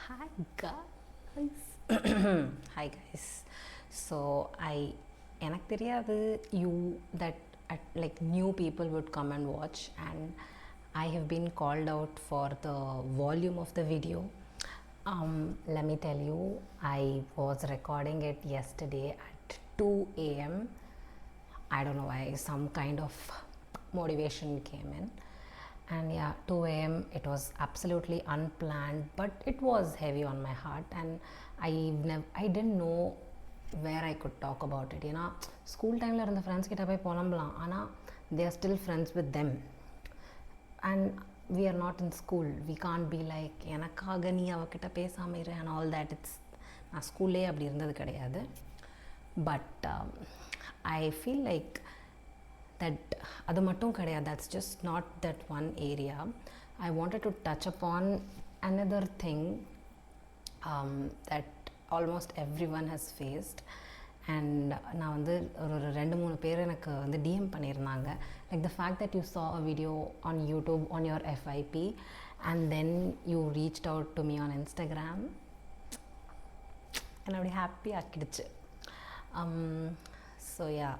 Hi guys. Hi guys. So எனக்கு தெரியாது you that like new people would come and watch, and I have been called out for the volume of the video. Let me tell you, I was recording it yesterday at 2 a.m. I don't know why, some kind of motivation came in, and yeah, 2 a.m. it was absolutely unplanned, but it was heavy on my heart, and I didn't know where I could talk about it. ஏன்னா school டைமில் இருந்த friends கிட்ட போய் புலம்பலாம், ஆனால் they are still friends with them, and we are not in school. We can't be like எனக்காக நீ அவகிட்ட பேசாமல் இரு and all that. நான் ஸ்கூல்லே அப்படி இருந்தது கிடையாது. But I feel like that அது மட்டும் கிடையாது, that's just not that one area. I wanted to touch upon another thing that almost everyone has faced. And நான் வந்து ஒரு 2-3 பேர் எனக்கு வந்து டிஎம் பண்ணியிருந்தாங்க, like the fact that you saw a video on YouTube on your FYP and then you reached out to me on Instagram. என்ன அப்படி happy ஆக்கிடுச்சு. So yeah,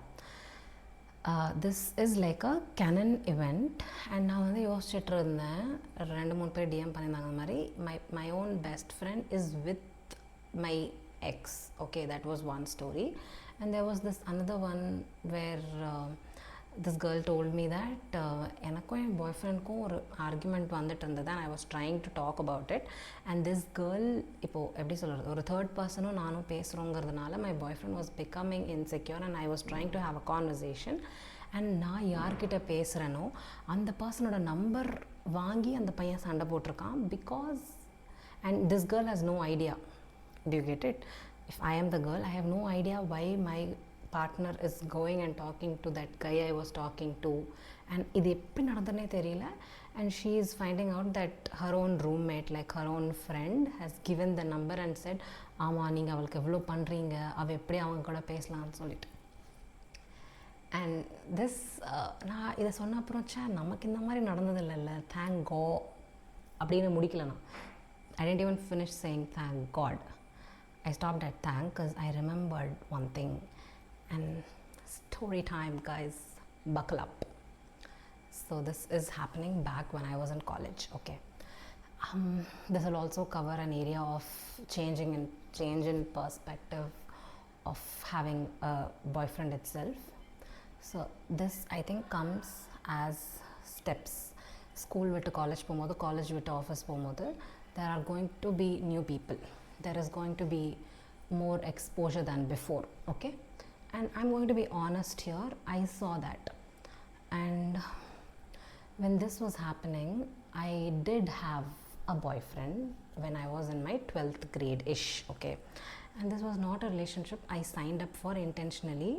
this is like a Canon event, and நான் வந்து யோசிச்சுட்டு இருந்தேன், 2-3 பேர் DM பண்ணியிருந்தாங்க அந்த மாதிரி. my own best friend is with my ex. Okay, that was one story. And there was this another one where this girl told me that எனக்கும் என் பாய் ஃப்ரெண்டுக்கும் ஒரு ஆர்குமெண்ட் வந்துட்டு இருந்தது, and I was trying to talk about it. And this girl, இப்போது எப்படி சொல்கிறது, ஒரு third பர்சனும் நானும் பேசுகிறோங்கிறதுனால my boyfriend was becoming insecure, and I was trying to have a conversation. And நான் யார்கிட்ட பேசுகிறேனோ அந்த பர்சனோட நம்பர் வாங்கி அந்த பையன் சண்டை போட்டிருக்கான், because and this girl has no idea. Do you get it? If I am the girl, I have no idea why my partner is going and talking to that guy I was talking to, and இது எப்படி நடந்ததுனே தெரியல. And she is finding out that her own roommate, like her own friend, has given the number and said, ஆமாம் நீங்கள் அவளுக்கு எவ்வளோ பண்ணுறீங்க, அவள் எப்படி அவங்க கூட பேசலாம்னு சொல்லிட்டு. அண்ட் திஸ் நான் இதை சொன்ன அப்புறம், நமக்கு இந்த மாதிரி நடந்தது இல்லைல்ல, தேங்க் காட் அப்படின்னு முடிக்கல நான். I didn't even finish saying thank God. I stopped at thank because I remembered one thing. And story time, guys, buckle up. So this is happening back when I was in college. Okay, this will also cover an area of change in perspective of having a boyfriend itself. So this, I think, comes as steps. School விட்டு college போகும்போது, college விட்டு office போகும்போது, there are going to be new people. There is going to be more exposure than before. Okay, and I'm going to be honest here, I saw that. And when this was happening, I did have a boyfriend when I was in my 12th grade ish. Okay, and this was not a relationship I signed up for intentionally.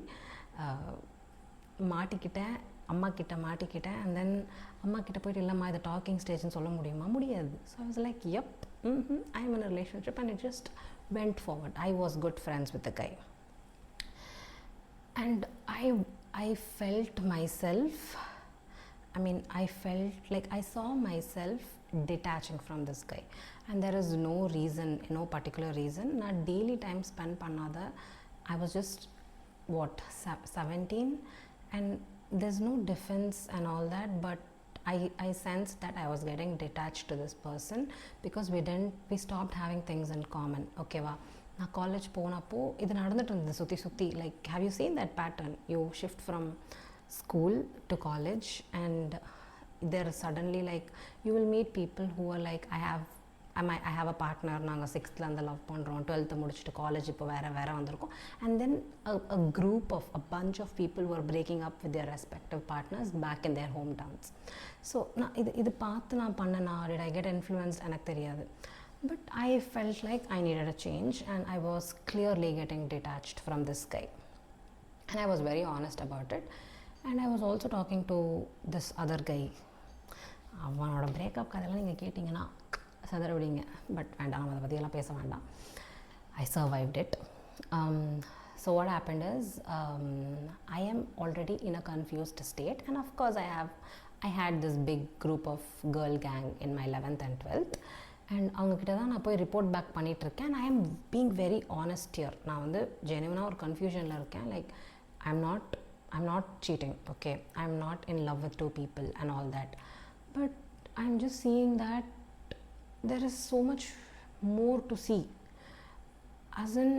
மாட்டிக்கிட்டேன், அம்மா கிட்ட மாட்டிக்கிட்டேன், and then அம்மா கிட்ட போய்ட்டு இல்லைம்மா இது docking ஸ்டேஜ்னு சொல்ல முடியுமா, முடியாது. So I was like yep, I am in a relationship, and it just went forward. I was good friends with the guy, and I felt myself, I felt like I saw myself detaching from this guy, and there is no reason, no particular reason. நான் daily time spend பண்ணாத, I was just 17, and there's no defense and all that, but I sensed that I was getting detached to this person because we stopped having things in common. Okay va, நான் college போனப்போ இது நடந்துட்டு இருந்தது சுற்றி. Like, have you seen that pattern? You shift from school to college, and there suddenly, like, you will meet people who are like, I have a partner, நாங்கள் 6th அந்த love பண்ணுறோம், 12th முடிச்சுட்டு college இப்போ வேறு வந்திருக்கோம், and then a group of a bunch of people were breaking up with their respective partners back in their hometowns. So நான் இது பார்த்து நான் பண்ணனா, did I get influenced, எனக்கு தெரியாது, but I felt like I needed a change, and I was clearly getting detached from this guy, and I was very honest about it. And I was also talking to this other guy. அவனோட breakup கதையெல்லாம் நீங்கள் கேட்டிங்கன்னா சதற விடுங்க, but வேண்டாம், நம்ம அதை பற்றியெல்லாம் பேச வேண்டாம். I survived it. So what happened is, I am already in a confused state, and of course I had this big group of girl gang in my 11th and 12th, and அவங்கக்கிட்ட தான் நான் போய் report back பண்ணிகிட்ருக்கேன். And I am being very honest here. நான் வந்து ஜெனுவனாக ஒரு கன்ஃபியூஷனில் இருக்கேன். Like I'm not cheating, okay, I'm not in love with two people and all that. But I'm just seeing that there is so much more to see, as in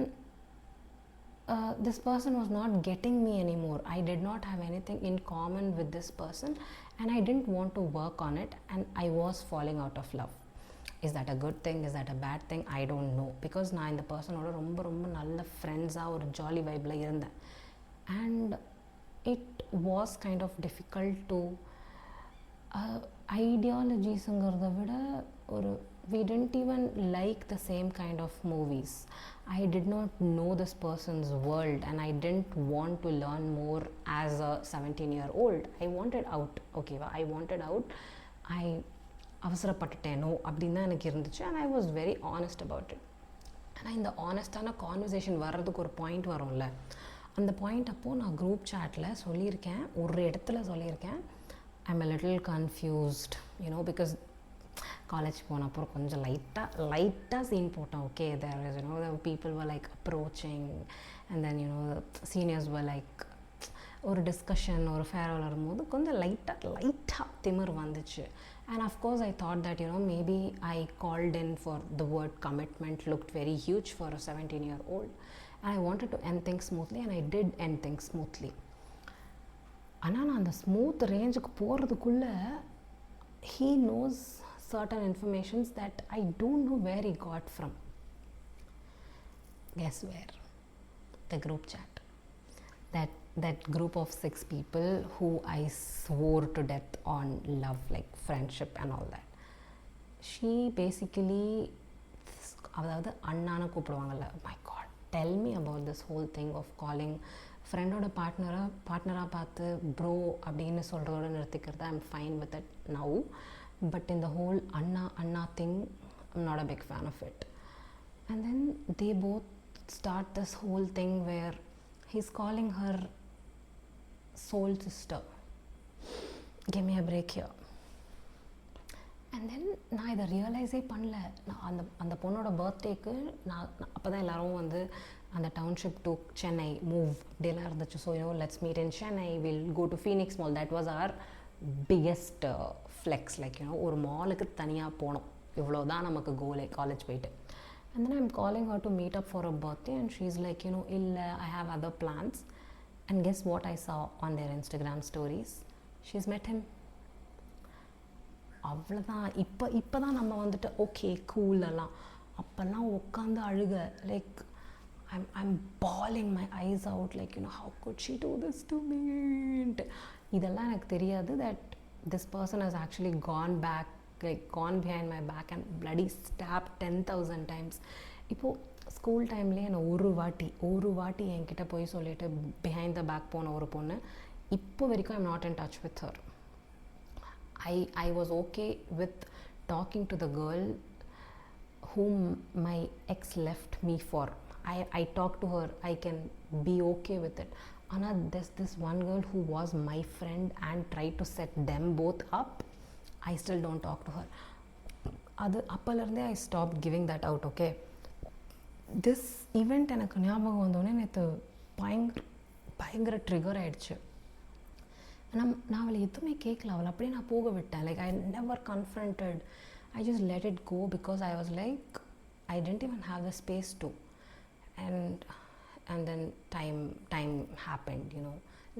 this person was not getting me anymore. I did not have anything in common with this person and I didn't want to work on it, and I was falling out of love. Is that a good thing? Is that a bad thing? I don't know, because நான் இந்த பர்சனோட ரொம்ப ரொம்ப நல்ல ஃப்ரெண்ட்ஸாக ஒரு jolly வைப்பில் இருந்தேன். And it was kind of difficult to ஐடியாலஜிஸுங்கிறத விட ஒரு we didn't even like the same kind of movies. I did not know this person's world and I didn't want to learn more as a 17-year-old. I wanted out, okay, I wanted out. I அவசரப்பட்டுட்டேனோ அப்படின்னு தான் எனக்கு இருந்துச்சு. And I was very honest about it. ஆனால் இந்த ஆனஸ்டான conversation வர்றதுக்கு ஒரு point வரும்ல, அந்த பாயிண்ட் அப்போது நான் குரூப் சாட்டில் சொல்லியிருக்கேன், ஒரு இடத்துல சொல்லியிருக்கேன், I'm a little confused, you know, because college போன அப்புறம் கொஞ்சம் லைட்டாக சீன் போட்டோம். Okay, there is, you know, the people were like approaching and then, you know, the seniors were like ஒரு டிஸ்கஷன் ஒரு ஃபேர்வெல் வரும்போது கொஞ்சம் லைட்டாக திமிர் வந்துச்சு. And of course I thought that, you know, maybe I called in for the word commitment looked very huge for a 17-year-old and I wanted to end things smoothly and I did end things smoothly. ஆனால் நான் அந்த smooth ரேஞ்சுக்கு போகிறதுக்குள்ளே he knows certain informations that I don't know where he got from. Guess where? The group chat. That group of 6 people who I swore to death on love, like friendship and all that. She basically, அதாவது அண்ணான்னு கூப்பிடுவாங்கல்ல, my god, tell me about this whole thing of calling ஃப்ரெண்டோட பார்ட்னராக பார்த்து bro அப்படின்னு சொல்கிறதோட நிறுத்திக்கிறது. I am fine with it now, but இந்த whole anna thing I'm not a big fan of it. And then they both start this whole thing where he's calling her soul sister. Give me a break here. And then நான் இதை ரியலைஸே பண்ணல. நான் அந்த பொண்ணோட பர்த்டேக்கு நான் அப்போ தான் எல்லோரும் வந்து அந்த டவுன்ஷிப் டு சென்னை மூவ் அப்படிலாம் இருந்துச்சு. So you know let's meet in Chennai, will go to Phoenix mall. That was our biggest flex. Like you know ஒரு மாலுக்கு தனியாக போனோம், இவ்வளோ தான் நமக்கு கோலே காலேஜ் போயிட்டு. And then I'm calling her to meet up for a birthday and she is like you know இல்லை, I have other plans. And guess what I saw on their Instagram stories? She is met him. அவ்வளோதான். இப்போ தான் நம்ம வந்துட்டு okay கூலெல்லாம், அப்போல்லாம் உட்காந்து அழுக, like I'm bawling my eyes out, like, you know, how could she do this to me? இதெல்லாம் எனக்கு தெரியாது that this person has actually gone back, like gone behind my back and bloody stabbed 10,000 times. இப்போது school டைம்லேயே என்னை ஒரு வாட்டி என்கிட்ட போய் சொல்லிட்டு பிஹைண்ட் த பேக் போன ஒரு பொண்ணு இப்போ வரைக்கும் I'm not in touch with her. I was okay with talking to the girl whom my ex left me for. I talked to her, I can be okay with it. Anna, there's this one girl who was my friend and tried to set them both up. I still don't talk to her. அது அப்போலேருந்தே I stopped giving that out, okay? This event எனக்கு ஞாபகம் வந்தோடனே நேற்று பயங்கர trigger ஆகிடுச்சு. நான் அவளை எதுவுமே கேட்கல, அவளை அப்படியே நான் போக விட்டேன். Like I never confronted. I just let it go because I was like, I didn't even have the space to. And then time happened, you know,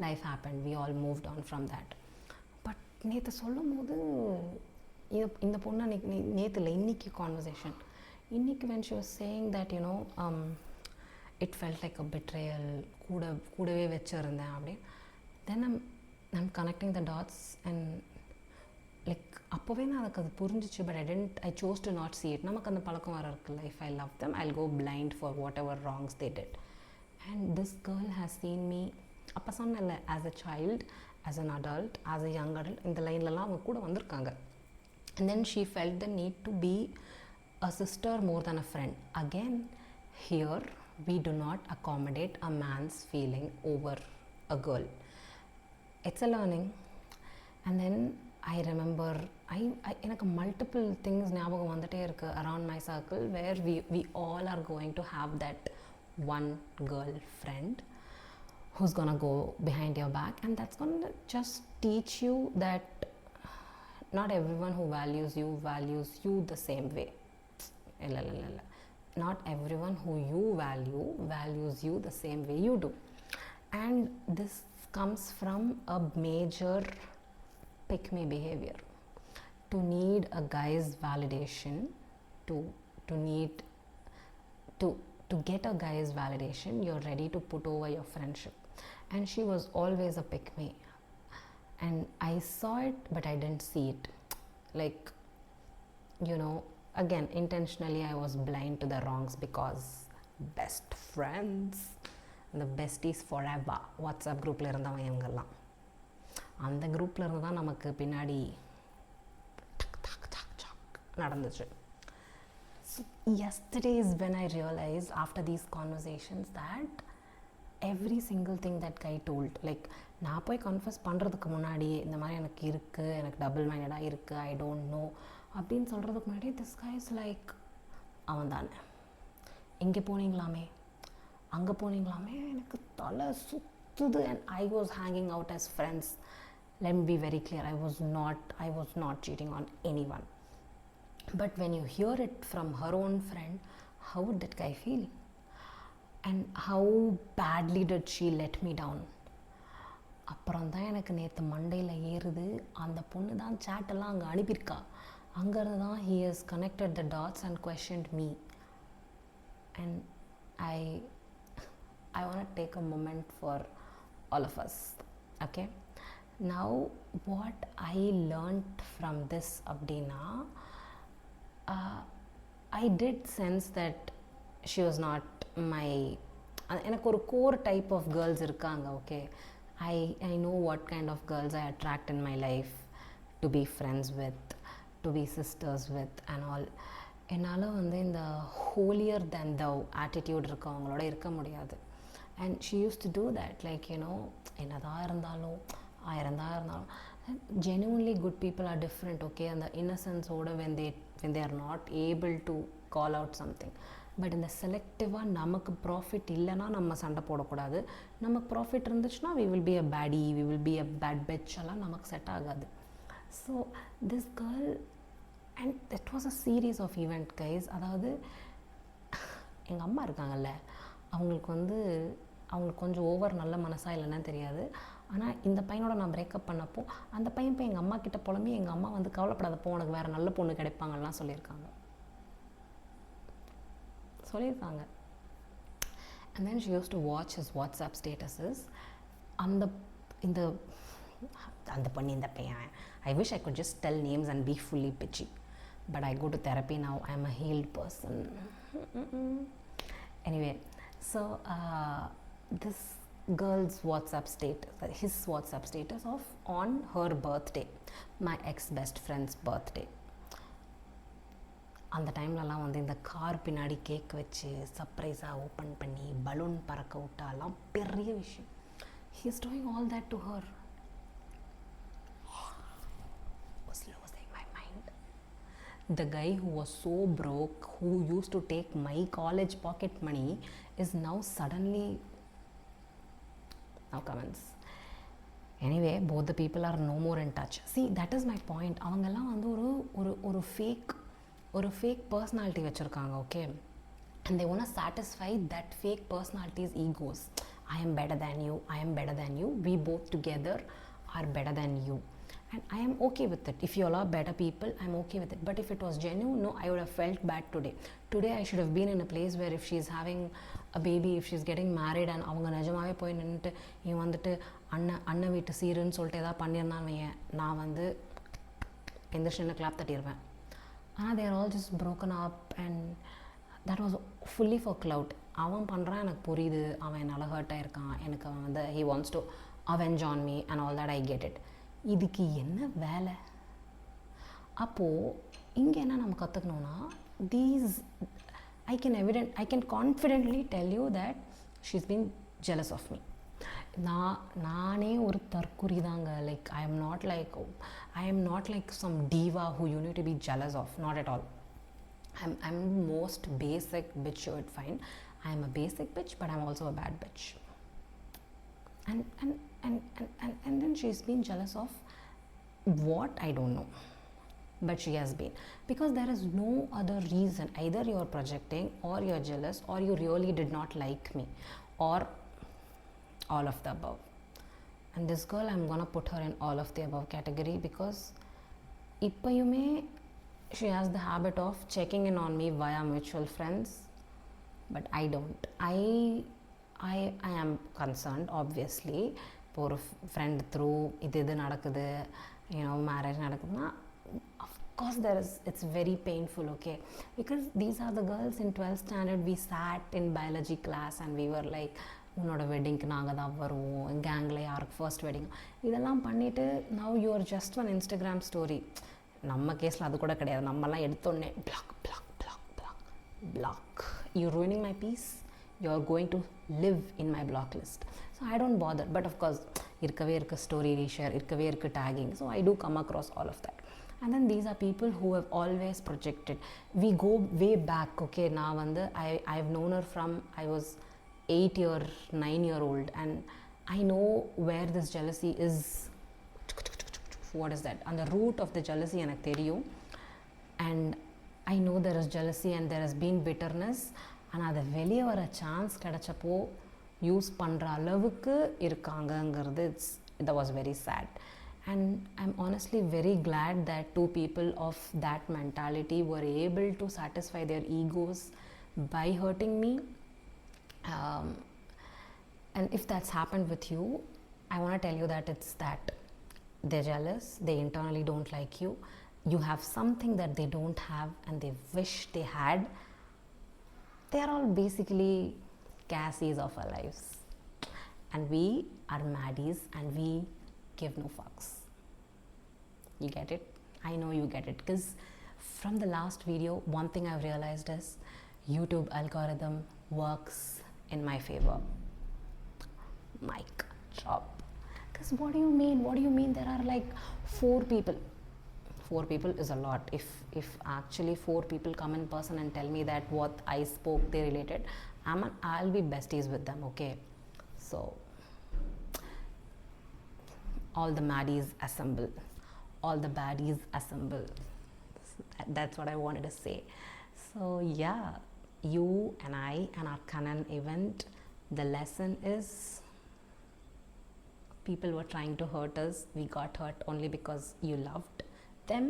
life happened, we all moved on from that. But நேற்று சொல்லும் போது இந்த பொண்ணு நேற்று இல்லை இன்னைக்கு conversation, இன்னைக்கு when she was saying that, you know, it felt like a betrayal, கூடவே வச்சுருந்தேன் அப்படின்னு. then I'm connecting the dots and like அப்போவே நான் அதுக்கு அது புரிஞ்சிச்சு. But I chose to not see it. நமக்கு அந்த பழக்கம் வர இருக்குல்ல, if I love them I'll go blind for whatever wrongs they did. And this girl has seen me, அப்போ சொன்னல, as a child, as an adult, as a young adult, இந்த லைன்லலாம் அவங்க கூட வந்திருக்காங்க. And then she felt the need to be a sister more than a friend. Again, here we do not accommodate a man's feeling over a girl. It's a learning. And then I remember எனக்கு multiple things ஞாபகம் வந்துட்டே இருக்கு around my circle where we all are going to have that one girl friend who's gonna go behind your back, and that's gonna just teach you that not everyone who values you the same way. இல்ல not everyone who you values you the same way you do. And this comes from a major pick me behavior. To need a guy's validation, to get a guy's validation, you're ready to put over your friendship. And she was always a pick me, and I saw it but I didn't see it. Like, you know, again, intentionally I was blind to the wrongs because best friends, the besties forever WhatsApp குரூப்பில் இருந்தவங்க இவங்கெல்லாம். அந்த குரூப்பில் இருந்து தான் நமக்கு பின்னாடி நடந்துச்சு. So yesterday is when I realized after these conversations that every single thing that guy told, like நான் போய் கன்ஃபஸ் பண்ணுறதுக்கு முன்னாடி இந்த மாதிரி எனக்கு இருக்குது, எனக்கு டபுள் மைண்டடாக இருக்குது, ஐ டோன்ட் நோ அப்படின்னு சொல்கிறதுக்கு முன்னாடி திஸ் guy is like, அவன் தானே, இங்கே போனீங்களாமே அங்கே போனீங்களாமே, எனக்கு தலை சுற்றுது, and I was hanging out as friends. Let me be very clear, I was not cheating on anyone. But when you hear it from her own friend, how would that guy feel? And how badly did she let me down? அப்புறம் தான் எனக்கு நேற்று மண்டையில் ஏறுது, அந்த பொண்ணு தான் சேட்டெல்லாம் அங்கே அனுப்பியிருக்கா, அங்கேருந்து தான் he has connected the dots and questioned me. And I want to take a moment for all of us. Okay, now what I learned from this அப்படின்னா, I did sense that she was not my, எனக்கு ஒரு core type of girls இருக்காங்க. Okay, I know what kind of girls I attract in my life to be friends with, to be sisters with and all. என்னால் வந்து இந்த holier than thou attitude இருக்கவங்களோட இருக்க முடியாது. And she used to do that, like, you know, என்னதான் இருந்தாலும் genuinely good people are different. Okay, and the innocence oda when they are not able to call out something. But in the செலக்டிவாக நமக்கு profit இல்லைன்னா நம்ம சண்டை போடக்கூடாது, நமக்கு profit இருந்துச்சுன்னா we will be a baddie, we will be a bad bitch, எல்லாம் நமக்கு set ஆகாது. So this girl, and that was a series of event guys. அதாவது எங்கள் அம்மா இருக்காங்கல்ல, அவங்களுக்கு கொஞ்சம் ஓவர் நல்ல மனசா இல்லைன்னா தெரியாது. ஆனால் இந்த பையனோட நான் பிரேக்கப் பண்ணப்போ அந்த பையன் போய் எங்கள் அம்மா கிட்ட புலம்பி எங்கள் அம்மா வந்து கவலைப்படாதப்போ உனக்கு வேறு நல்ல பொண்ணு கிடைப்பாங்கலாம் சொல்லியிருக்காங்க. And then she used to watch his WhatsApp statuses. அந்த பண்ணி இந்த பையன், I wish I could just tell names and be fully bitchy, but I go to therapy now. I am a healed person. Anyway, so this girl's WhatsApp status, his WhatsApp status of on her birthday, my ex-best friend's birthday. அந்த டைம்லலாம் வந்து இந்த car பின்னாடி cake வச்சு சர்ப்ரைஸாக open பண்ணி balloon பறக்க விட்டாலாம் பெரிய விஷயம். He is doing all that to her. Was losing my mind. The guy who was so broke, who used to take my college pocket money, is now suddenly, now comments. Anyway, both the people are no more in touch. See, that is my point. அவங்கெல்லாம் வந்து ஒரு fake personality வச்சுருக்காங்க. Okay, and they want to satisfy that fake personality's egos. I am better than you, we both together are better than you, and I am okay with it. If you all are better people, I am okay with it. But if it was genuine, no, I would have felt bad today I should have been in a place where if she is having a baby, if she is getting married, and அவங்க நிஜமாவே போய் நின்றுட்டு இவன் வந்துட்டு அண்ணன் வீட்டு சீருன்னு சொல்லிட்டு ஏதாவது பண்ணியிருந்தான்னு வையன், நான் வந்து எந்திரிச்சு கிளாப் தட்டிடுவேன். ஆனால் they're all just broken up, and that was fully for clout. அவன் பண்ணுறான், எனக்கு புரியுது, அவன் என்னால் ஹர்ட் ஆகிருக்கான், எனக்கு அவன் வந்து he wants to avenge on me and all that, I get it. இதுக்கு என்ன வேலை? அப்போது இங்கே என்ன நம்ம கற்றுக்கணுன்னா, I can confidently tell you that she's been jealous of me. நானே ஒரு தற்குறி தாங்க. Like I am not like some diva who you need to be jealous of. Not at all. I'm most basic bitch you would find. I'm a basic bitch, but I'm also a bad bitch. And then she's been jealous of what, I don't know, but she has been, because there is no other reason. Either you're projecting, or you're jealous, or you really did not like me, or all of the above. And this girl, I'm gonna put her in all of the above category, because ippayume she has the habit of checking in on me via mutual friends, but I don't. I am concerned, obviously. இப்போ ஒரு friend through இது நடக்குது, marriage நடக்குதுன்னா, of course it's very painful, okay, because these are the girls in 12th standard. We sat in biology class and we were like, உன்னோட வெட்டிங்க்கு நாங்கள் தான் வருவோம், கேங்கில் யாருக்கு ஃபர்ஸ்ட் வெட்டிங், இதெல்லாம் பண்ணிவிட்டு now you are just one Instagram story. நம்ம கேஸில் அது கூட கிடையாது. நம்மலாம் எடுத்தோடனே block. You're ruining my peace. You're going to live in my block list. So I don't bother. But of course, இருக்கவே இருக்க ஸ்டோரி ரீஷேர், இருக்கவே இருக்க tagging. So I do come across all of that. And then these are people who have always projected. We go way back, okay. நான் வந்து I've known her from I was 9-year-old, and I know where this jealousy is. What is that? And the root of the jealousy எனக்கு தெரியும். And I know there is jealousy and there has been bitterness. ஆனால் அதை வெளியே வர chance கிடச்சப்போ use பண்ணுற அளவுக்கு இருக்காங்கங்கிறது that was very sad. And I'm honestly very glad that two people of that mentality were able to satisfy their egos by hurting me. And if that's happened with you, I want to tell you that it's that they're jealous, they internally don't like you, you have something that they don't have and they wish they had. They are all basically Cassies of our lives, and we are maddies and we give no fucks. You get it? I know you get it, because from the last video, one thing I've realized is YouTube algorithm works in my favor. Mic drop. Because what do you mean there are like 4 people? 4 people is a lot. If actually 4 people come in person and tell me that what I spoke they related, I'll be besties with them, okay. So all the maddies assemble, all the baddies assemble. That's what I wanted to say. So yeah, you and I and our Canon event, the lesson is people were trying to hurt us. We got hurt only because you loved them,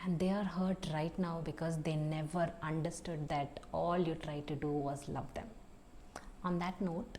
and they are hurt right now because they never understood that all you tried to do was love them. On that note,